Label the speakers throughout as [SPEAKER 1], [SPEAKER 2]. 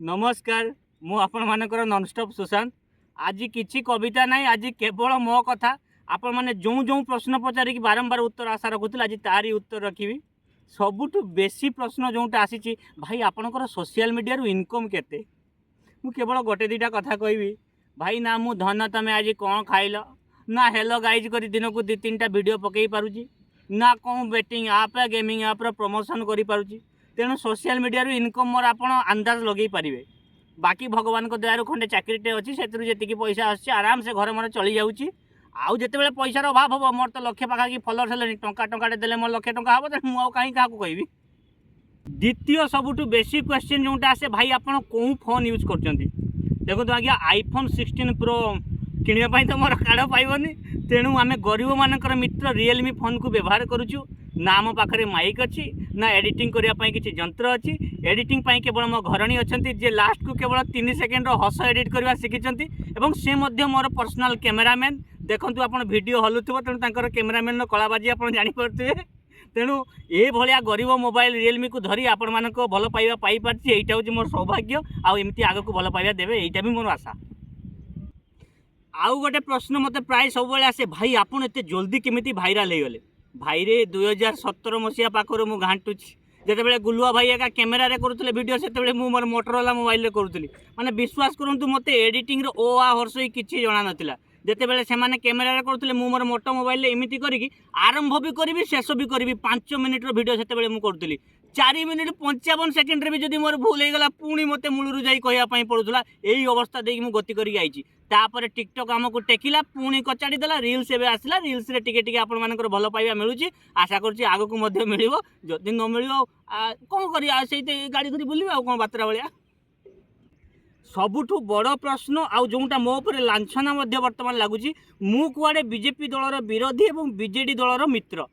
[SPEAKER 1] नमस्कार मु आपण मानकर नॉनस्टॉप सुशांत। आज किसी कविता ना आज केवल मो कथा आपण मैंने जो जो प्रश्न पचारिक बारंबार उत्तर आशा रखुल आज तारी उत्तर रखी। सबुठ बेसी प्रश्न जोटा आसी भाई आपणकर सोशल मीडिया इनकम केते मु केवल गोटे दुटा कथा कहबी भाई ना मु धन तमें आज कौन खाइल ना हेलो गाइज कर दिन को 2-3टा वीडियो पकई पारुची ना कौन बेटिंग आप गेमिंग आप्र प्रमोशन कर पारुची। तेणु सोशल मीडिया इनकम मोर आप अंदाज लगे पारे। बाकी भगवान को दयार खंडे चाकरीटे अच्छी से जी पैसा आस आराम से घर मन चली जाऊँगी। आउ जिते पैसार अभाव हम मोर तो लक्षे पाखापाखि फलोअर्स है टंका देले मोर लक्षे टंका हम तो मुझे कहीं क्या कहबी। द्वितीय सबुठ बेसी क्वेश्चन जोटा आसे भाई आप कौन फोन यूज कर देखो आज्ञा आईफोन 16 प्रो किणवाई तो मोर कार्ड पाइबनी। तेणु आम गरीब मानकर मित्र रियलमी फोन को व्यवहार करुचु ना आम पाखे माइक अच्छी ना एडिटिंग करने किसी जंत्र अच्छी। एडिटिंग केवल मो घरणी अच्छा जे लास्ट को केवल 3 सेकेंड हस एडिट करवा शिखिंट और सी मोर पर्सनाल कैमेरामैन। देखूँ आप वीडियो हलुव तेणु कैमेरामैन कलाबाजी आप जापे। तेणु ये भाया गरीब मोबाइल रियलमी को धरी आपण मान भल पाइबा पाई पार्टी यहाँ हूँ मोर सौभाग्य आमती आग को भल पाइबा देवे यहाँ भी मोर आशा। आउ गोटे प्रश्न मत प्राय सब आसे भाई आपन एत जल्दी केमिति भाइराल हो गले। भाई रे 2017 मसीहा पाखर मु घाटुची जिते गुलुआ भाई एका कैमेरा करुले वीडियो से मोर मोटरोला मोबाइल करुली माने विश्वास करूँ मत एडिटिंग ओ आ हर्षई किसी जना नाला। जिते से कैमेरा करुले मोर मोटो मोबाइल एमती करी आरंभ भी करी शेष भी करी 5 मिनिट्र वीडियो से करुली 4 मिनिट 55 सेकेंड भी जब मोर भूल होगा पुणी मत मूलू जा कहवाई पड़ूला। यही अवस्था देखिए गति कर टिकटक आमको टेकिला पुणी कचाड़ी देला रिल्स एवं आसला रिल्स टिके आपण मानकर भल पाइबा मिलूँ। आशा करुँच आग को मिल जदि न मिल कौन कर गाड़ी धरी बुल कौन बातरा भाया। सबुठ बड़ प्रश्न आउ जोटा मो पर लाछना बर्तमान लगुच मु कुआडे बीजेपी दलर विरोधी और बीजेडी दलर मित्र।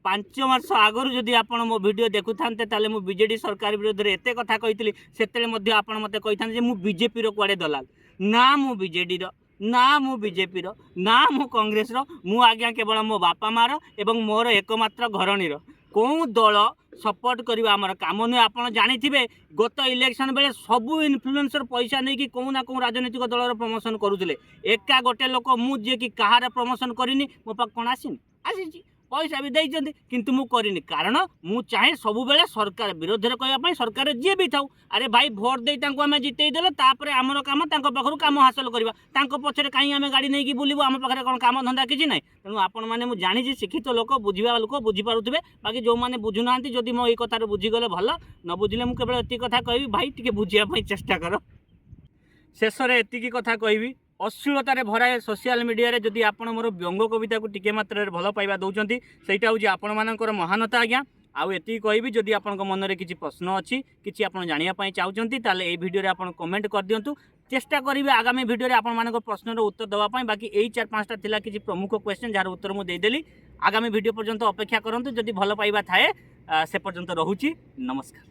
[SPEAKER 1] 5 वर्ष आगु जदि आप मो वीडियो देखु था मु बीजेडी सरकार विरोध में एत कथा कही से मत कही मु बीजेपी कुआडे दलाल ना मु बीजेडी ना मु बीजेपी ना मु कांग्रेस मु आज्ञा केवल मो बापा मार एवं मोर एकमात्र घरणीर कौन दल सपोर्ट करवा आमर काम नुहे। आप जानी गत इलेक्शन बेले सबू इन्फ्लुएंसर पैसा नहीं कि कौन ना कौन राजनीतिक दलर प्रमोशन करुले एका गोटे लोक मुझे कि कहार प्रमोशन करनी मो पाक कौन आसी पैसा भी देते किंतु मु करनी कारण मु चाहे सबु बेले सरकार विरोध में कहवाई सरकार जी भी था अरे भाई भोट दे आम जितेदेले आमर काम पाखर काम हासिल करवा पछरे कहीं आम गाड़ी नहीं बुलू आम पाखे कौन काम धंदा किसी ना। तेणु आपण मैंने मुझे जानी शिक्षित लोक बुझा लोक बुझीपारे बाकी जो मैंने बुझुना जदि मो ये कथार बुझीगले भल न बुझे मुझे केवल एति कथा कह भाई टे बुझापी चेष्टा कर। शेष में एति कथा कह अश्लीलतार भराए सोशल मीडिया जदि आप मोर व्यंग कविता को टिके मात्रा भल पाइबा दौरान सहीटा हूँ आपण मानकर महानता आज्ञा। आउ ये कहबी जदि आप मन में किसी प्रश्न अच्छी किसी आप जानापी चाहते ताले ये वीडियो आप कमेंट कर दिंतु चेष्टा करी आगामी वीडियो आप प्रश्नर उत्तर देवाई। बाकी यही 4-5टा थिला किसी प्रमुख क्वेश्चन जार उत्तर मुझे देदेली आगामी वीडियो पर्यंत अपेक्षा करूँ जदि भल पाइबा थाए से पर्यंत रोची नमस्कार।